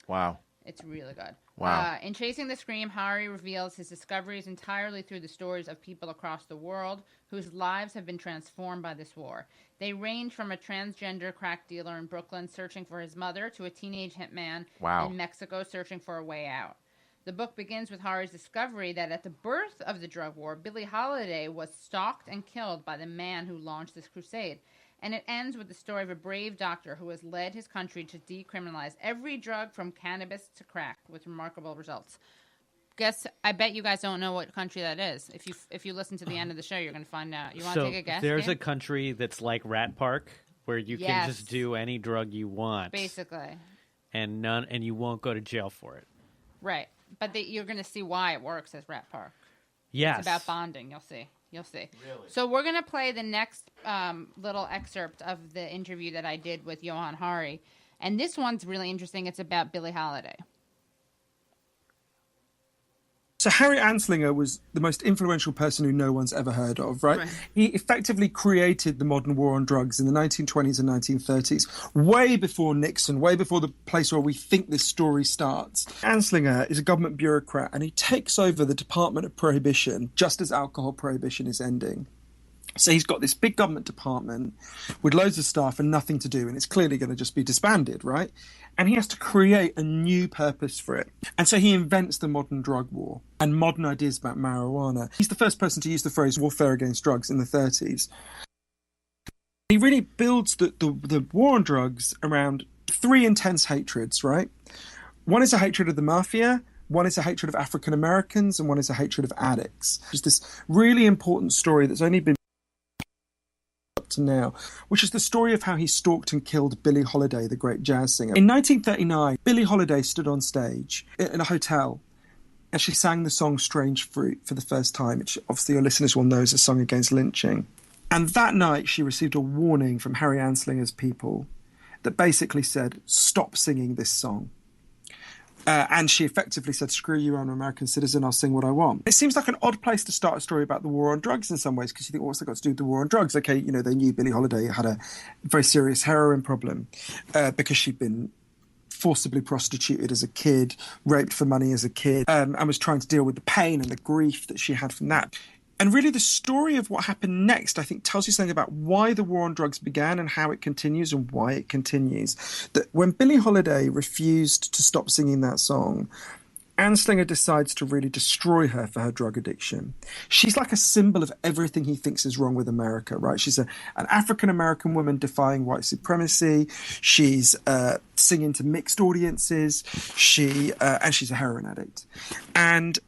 Wow. It's really good. Wow. In Chasing the Scream, Hari reveals his discoveries entirely through the stories of people across the world whose lives have been transformed by this war. They range from a transgender crack dealer in Brooklyn searching for his mother to a teenage hitman in Mexico searching for a way out. The book begins with Hari's discovery that at the birth of the drug war, Billie Holiday was stalked and killed by the man who launched this crusade. And it ends with the story of a brave doctor who has led his country to decriminalize every drug from cannabis to crack with remarkable results. I bet you guys don't know what country that is. If you listen to the end of the show, you're going to find out. You want to take a guess? There's Gabe? a country that's like Rat Park where you can just do any drug you want. Basically. And you won't go to jail for it. Right. But you're going to see why it works as Rat Park. Yes. It's about bonding. You'll see. Really? So we're going to play the next little excerpt of the interview that I did with Johann Hari. And this one's really interesting. It's about Billie Holiday. So Harry Anslinger was the most influential person who no one's ever heard of, right? He effectively created the modern war on drugs in the 1920s and 1930s, way before Nixon, way before the place where we think this story starts. Anslinger is a government bureaucrat, and he takes over the Department of Prohibition just as alcohol prohibition is ending. So he's got this big government department with loads of staff and nothing to do, and it's clearly going to just be disbanded, right? And he has to create a new purpose for it. And so he invents the modern drug war and modern ideas about marijuana. He's the first person to use the phrase warfare against drugs in the 30s. He really builds the war on drugs around three intense hatreds, right? One is a hatred of the mafia, one is a hatred of African Americans, and one is a hatred of addicts. There's this really important story that's only been to now, which is the story of how he stalked and killed Billie Holiday, the great jazz singer. In 1939, Billie Holiday stood on stage in a hotel and she sang the song Strange Fruit for the first time, which obviously your listeners will know is a song against lynching. And that night she received a warning from Harry Anslinger's people that basically said, stop singing this song. And she effectively said, screw you, I'm an American citizen, I'll sing what I want. It seems like an odd place to start a story about the war on drugs in some ways, because you think, what's that got to do with the war on drugs? Okay, you know, they knew Billie Holiday had a very serious heroin problem because she'd been forcibly prostituted as a kid, raped for money as a kid, and was trying to deal with the pain and the grief that she had from that. And really the story of what happened next, I think, tells you something about why the war on drugs began and how it continues and why it continues. That when Billie Holiday refused to stop singing that song, Anslinger decides to really destroy her for her drug addiction. She's like a symbol of everything he thinks is wrong with America, right? She's an African-American woman defying white supremacy. She's singing to mixed audiences. And she's a heroin addict. And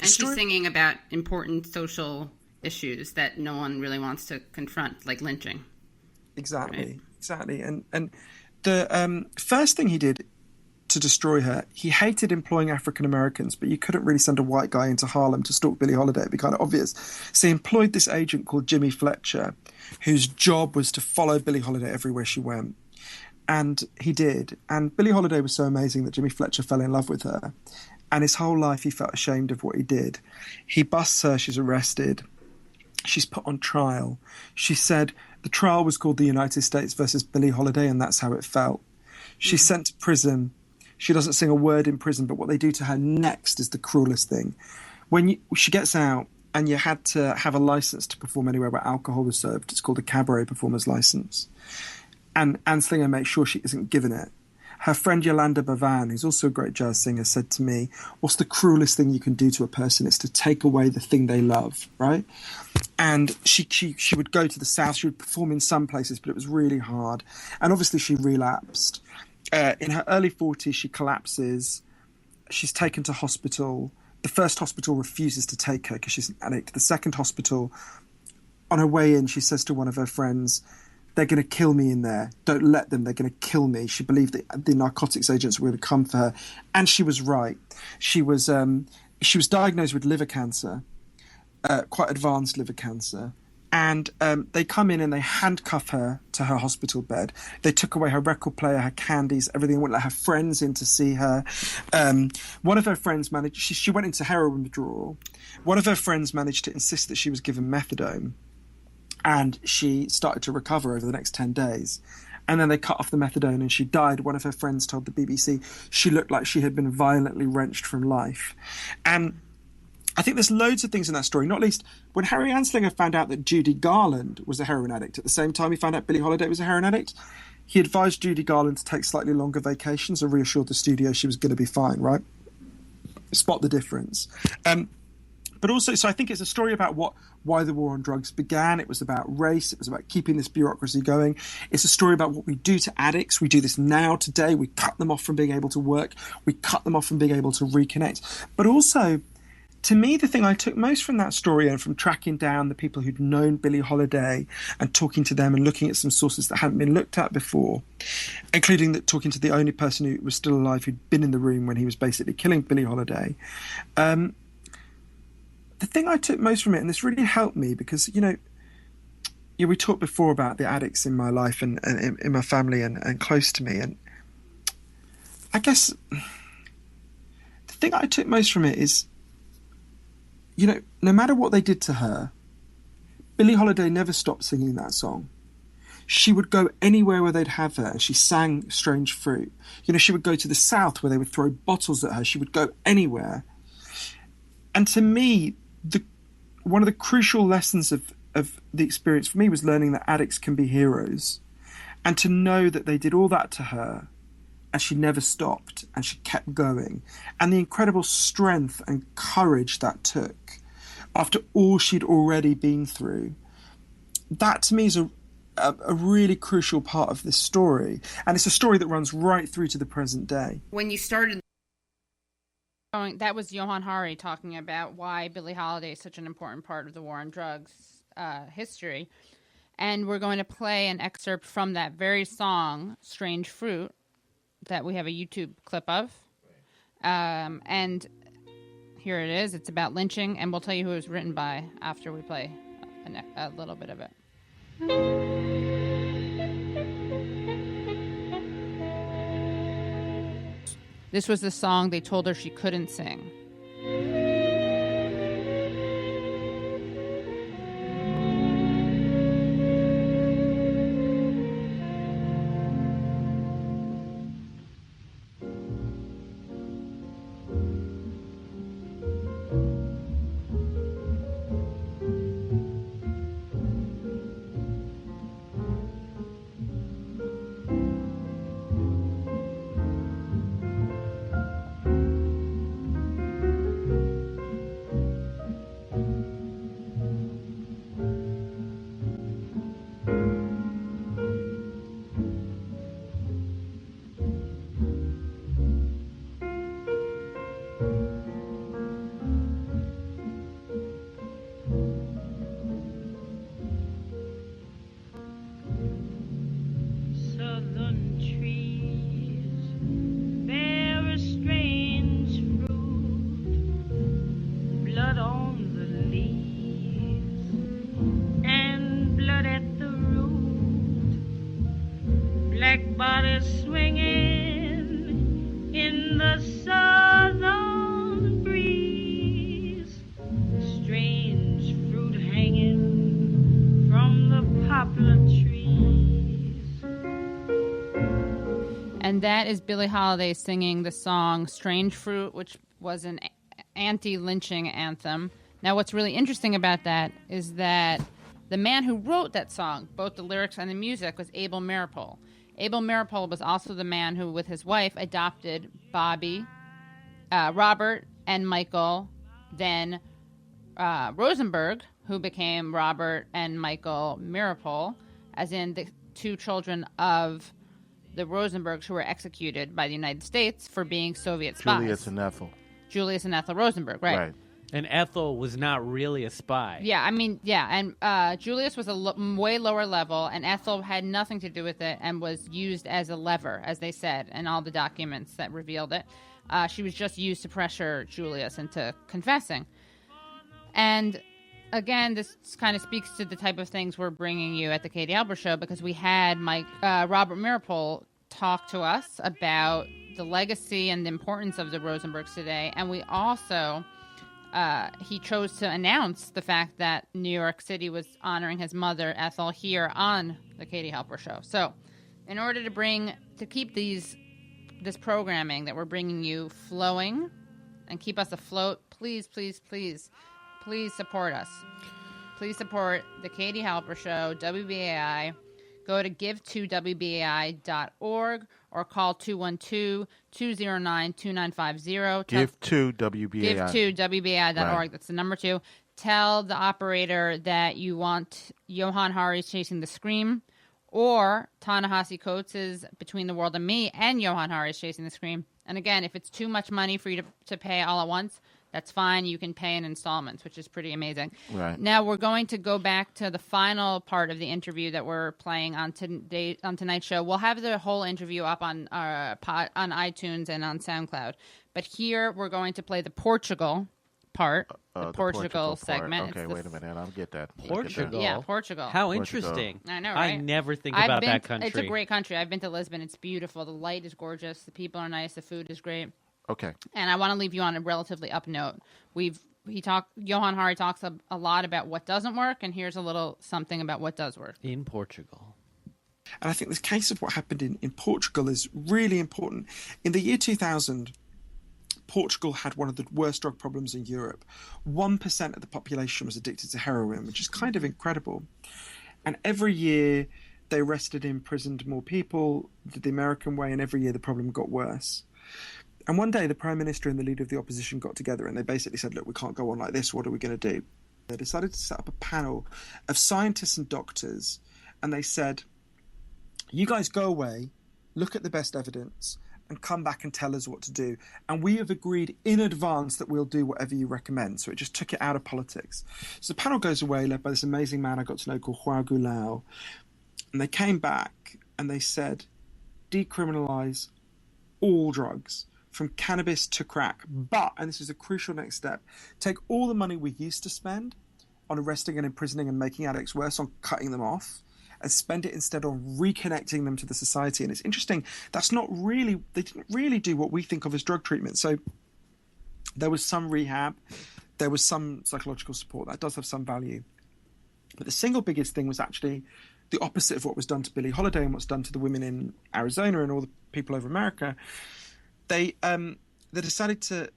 she's singing about important social issues that no one really wants to confront, like lynching. Exactly. And the first thing he did to destroy her, he hated employing African Americans, but you couldn't really send a white guy into Harlem to stalk Billie Holiday. It'd be kind of obvious. So he employed this agent called Jimmy Fletcher, whose job was to follow Billie Holiday everywhere she went. And he did. And Billie Holiday was so amazing that Jimmy Fletcher fell in love with her. And his whole life he felt ashamed of what he did. He busts her, she's arrested. She's put on trial. She said the trial was called the United States versus Billie Holiday, and that's how it felt. She's sent to prison. She doesn't sing a word in prison, but what they do to her next is the cruelest thing. She gets out, and you had to have a license to perform anywhere where alcohol was served. It's called a cabaret performer's license. And Anslinger makes sure she isn't given it. Her friend Yolanda Bavan, who's also a great jazz singer, said to me, what's the cruelest thing you can do to a person? It's to take away the thing they love, right? And she would go to the South. She would perform in some places, but it was really hard. And obviously she relapsed. In her early 40s, she collapses. She's taken to hospital. The first hospital refuses to take her because she's an addict. The second hospital, on her way in, she says to one of her friends, they're going to kill me in there. Don't let them. They're going to kill me. She believed that the narcotics agents were going to come for her. And she was right. She was diagnosed with liver cancer, quite advanced liver cancer. And they come in and they handcuff her to her hospital bed. They took away her record player, her candies, everything. Wouldn't let her friends in to see her. One of her friends managed... She went into heroin withdrawal. One of her friends managed to insist that she was given methadone. And she started to recover over the next 10 days. And then they cut off the methadone and she died. One of her friends told the BBC she looked like she had been violently wrenched from life. And I think there's loads of things in that story, not least when Harry Anslinger found out that Judy Garland was a heroin addict. At the same time he found out Billie Holiday was a heroin addict, he advised Judy Garland to take slightly longer vacations and reassured the studio she was going to be fine, right? Spot the difference. But also, so I think it's a story about why the war on drugs began. It was about race. It was about keeping this bureaucracy going. It's a story about what we do to addicts. We do this now, today. We cut them off from being able to work. We cut them off from being able to reconnect. But also, to me, the thing I took most from that story and from tracking down the people who'd known Billie Holiday and talking to them and looking at some sources that hadn't been looked at before, including talking to the only person who was still alive who'd been in the room when he was basically killing Billie Holiday, the thing I took most from it, and this really helped me because, we talked before about the addicts in my life and in my family and close to me. And I guess the thing I took most from it is, no matter what they did to her, Billie Holiday never stopped singing that song. She would go anywhere where they'd have her. She sang Strange Fruit. She would go to the South where they would throw bottles at her. She would go anywhere. And to me, one of the crucial lessons of the experience for me was learning that addicts can be heroes, and to know that they did all that to her and she never stopped and she kept going, and the incredible strength and courage that took after all she'd already been through. That to me is a really crucial part of this story, and it's a story that runs right through to the present day. When you started... That was Johann Hari talking about why Billie Holiday is such an important part of the war on drugs history. And we're going to play an excerpt from that very song, Strange Fruit, that we have a YouTube clip of. And here it is. It's about lynching, and we'll tell you who it was written by after we play a little bit of it. This was the song they told her she couldn't sing. And that is Billie Holiday singing the song Strange Fruit, which was an anti-lynching anthem. Now, what's really interesting about that is that the man who wrote that song, both the lyrics and the music, was Abel Meeropol. Abel Meeropol was also the man who, with his wife, adopted Bobby, Robert, and Michael, then Rosenberg, who became Robert and Michael Meeropol, as in the two children of the Rosenbergs who were executed by the United States for being Soviet spies. Julius and Ethel Rosenberg, right. And Ethel was not really a spy. Yeah, and Julius was way lower level, and Ethel had nothing to do with it and was used as a lever, as they said, in all the documents that revealed it. She was just used to pressure Julius into confessing. And again, this kind of speaks to the type of things we're bringing you at the Katie Halper Show, because we had Robert Mirapol talk to us about the legacy and the importance of the Rosenbergs today, and we also he chose to announce the fact that New York City was honoring his mother Ethel here on the Katie Halper Show. So, in order to keep this programming that we're bringing you flowing and keep us afloat, please support us. Please support the Katie Halper Show, WBAI. Go to give2wbai.org or call 212-209-2950. Give to WBAI. Give2wbai.org. Right. That's the number 2. Tell the operator that you want Johann Hari's Chasing the Scream or Ta-Nehisi Coates' Between the World and Me and Johann Hari's Chasing the Scream. And again, if it's too much money for you to pay all at once, that's fine. You can pay in installments, which is pretty amazing. Right. Now we're going to go back to the final part of the interview that we're playing on tonight's show. We'll have the whole interview up on on iTunes and on SoundCloud. But here we're going to play the Portugal part, the Portugal segment. Okay, wait a minute. I'll get that. Portugal? Yeah, Portugal. How interesting. I know, right? I never think about that country. It's a great country. I've been to Lisbon. It's beautiful. The light is gorgeous. The people are nice. The food is great. Okay. And I want to leave you on a relatively up note. Johann Hari talks a lot about what doesn't work, and here's a little something about what does work. In Portugal. And I think this case of what happened in Portugal is really important. In the year 2000, Portugal had one of the worst drug problems in Europe. 1% of the population was addicted to heroin, which is kind of incredible. And every year they arrested and imprisoned more people, did the American way, and every year the problem got worse. And one day the Prime Minister and the leader of the opposition got together and they basically said, look, we can't go on like this. What are we going to do? They decided to set up a panel of scientists and doctors, and they said, you guys go away, look at the best evidence, and come back and tell us what to do. And we have agreed in advance that we'll do whatever you recommend. So it just took it out of politics. So the panel goes away, led by this amazing man I got to know called João Goulão. And they came back and they said, decriminalise all drugs, from cannabis to crack. But, and this is a crucial next step, take all the money we used to spend on arresting and imprisoning and making addicts worse, on cutting them off, and spend it instead on reconnecting them to the society. And it's interesting, they didn't really do what we think of as drug treatment. So there was some rehab, there was some psychological support, that does have some value. But the single biggest thing was actually the opposite of what was done to Billie Holiday and what's done to the women in Arizona and all the people over America. They decided to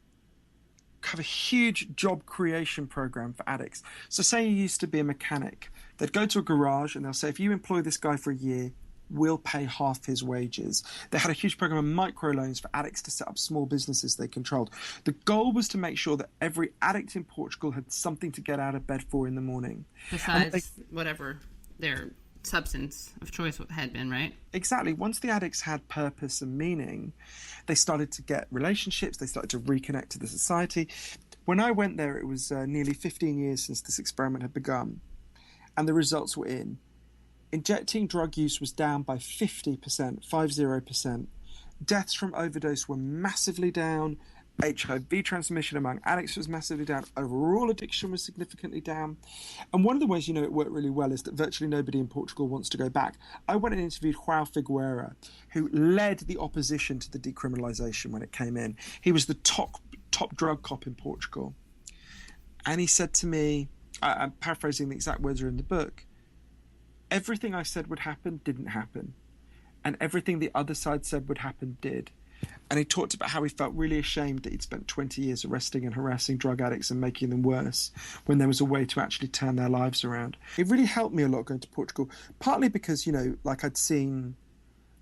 have a huge job creation program for addicts. So say you used to be a mechanic. They'd go to a garage and they'll say, if you employ this guy for a year, we'll pay half his wages. They had a huge program of microloans for addicts to set up small businesses they controlled. The goal was to make sure that every addict in Portugal had something to get out of bed for in the morning. Besides whatever their substance of choice had been, right? Exactly. Once the addicts had purpose and meaning, they started to get relationships, they started to reconnect to the society. When I went there, it was nearly 15 years since this experiment had begun, and the results were in. Injecting drug use was down by 50%, 50%. Deaths from overdose were massively down. HIV transmission among addicts was massively down. Overall addiction was significantly down. And one of the ways you know it worked really well is that virtually nobody in Portugal wants to go back. I went and interviewed João Figueira, who led the opposition to the decriminalisation when it came in. He was the top drug cop in Portugal. And he said to me, I'm paraphrasing, the exact words are in the book, everything I said would happen didn't happen. And everything the other side said would happen did. And he talked about how he felt really ashamed that he'd spent 20 years arresting and harassing drug addicts and making them worse when there was a way to actually turn their lives around. It really helped me a lot going to Portugal, partly because, like I'd seen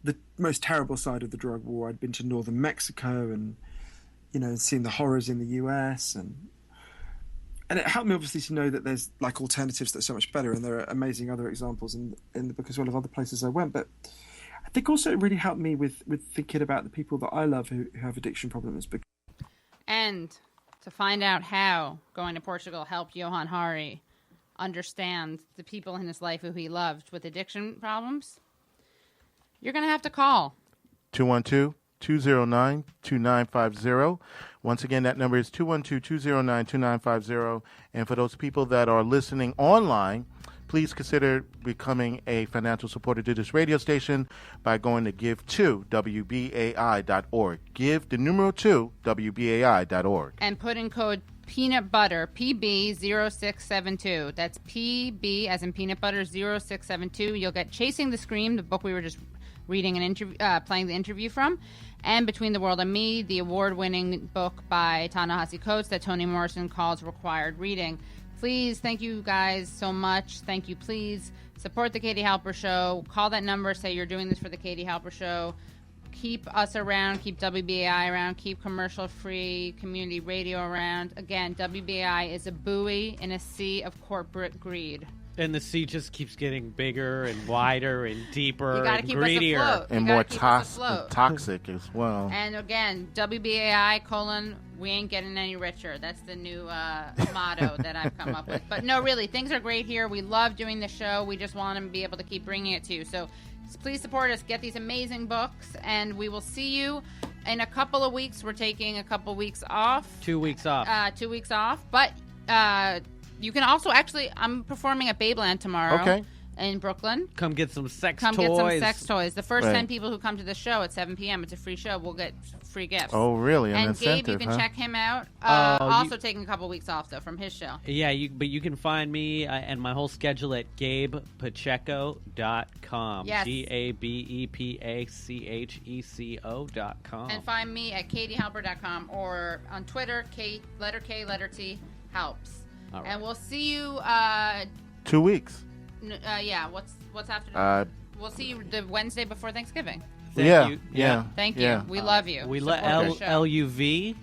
the most terrible side of the drug war. I'd been to northern Mexico and, seen the horrors in the US. And it helped me obviously to know that there's alternatives that are so much better. And there are amazing other examples in the book as well of other places I went. But I think also it really helped me with thinking about the people that I love who have addiction problems. And to find out how going to Portugal helped Johann Hari understand the people in his life who he loved with addiction problems, you're going to have to call 212 212-209-2950. Once again, that number is 212-209-2950. And for those people that are listening online, please consider becoming a financial supporter to this radio station by going to give2wbai.org. Give the numeral 2 wbai.org. And put in code peanut butter, PB0672. That's PB as in peanut butter 0672. You'll get Chasing the Scream, the book we were just reading and playing the interview from, and Between the World and Me, the award-winning book by Ta-Nehisi Coates that Toni Morrison calls required reading. Please, thank you guys so much. Thank you, please. Support the Katie Halper Show. Call that number. Say you're doing this for the Katie Halper Show. Keep us around. Keep WBAI around. Keep commercial-free community radio around. Again, WBAI is a buoy in a sea of corporate greed. And the sea just keeps getting bigger and wider and deeper and keep greedier. Us afloat. And more toxic as well. And again, WBAI : we ain't getting any richer. That's the new motto that I've come up with. But no, really, things are great here. We love doing the show. We just want to be able to keep bringing it to you. So please support us. Get these amazing books. And we will see you in a couple of weeks. We're taking a couple weeks off. 2 weeks off. 2 weeks off. But you can also I'm performing at Babeland tomorrow. Okay. In Brooklyn. Come get some sex toys. Come get some sex toys. The first Right. 10 people who come to the show at 7 p.m., it's a free show. We'll get free gifts. Oh, really? An and incentive, Gabe, you can check him out. Also taking a couple weeks off, though, from his show. Yeah, but you can find me and my whole schedule at GabePacheco.com. Yes. GabePacheco.com. And find me at KatieHalper.com or on Twitter, letter K, letter T, helps. All right. And we'll see you... 2 weeks. Yeah, what's after we'll see you the Wednesday before Thanksgiving. Thank you. Yeah. Thank you. Yeah. We love you. We Support let the show. LUV.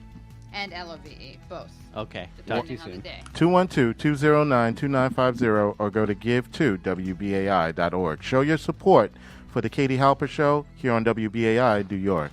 And LOVE, both. Okay. Depending Talk to you on soon. the day. 212-209-2950 or go to give2wbai.org. Show your support for the Katie Halper Show here on WBAI New York.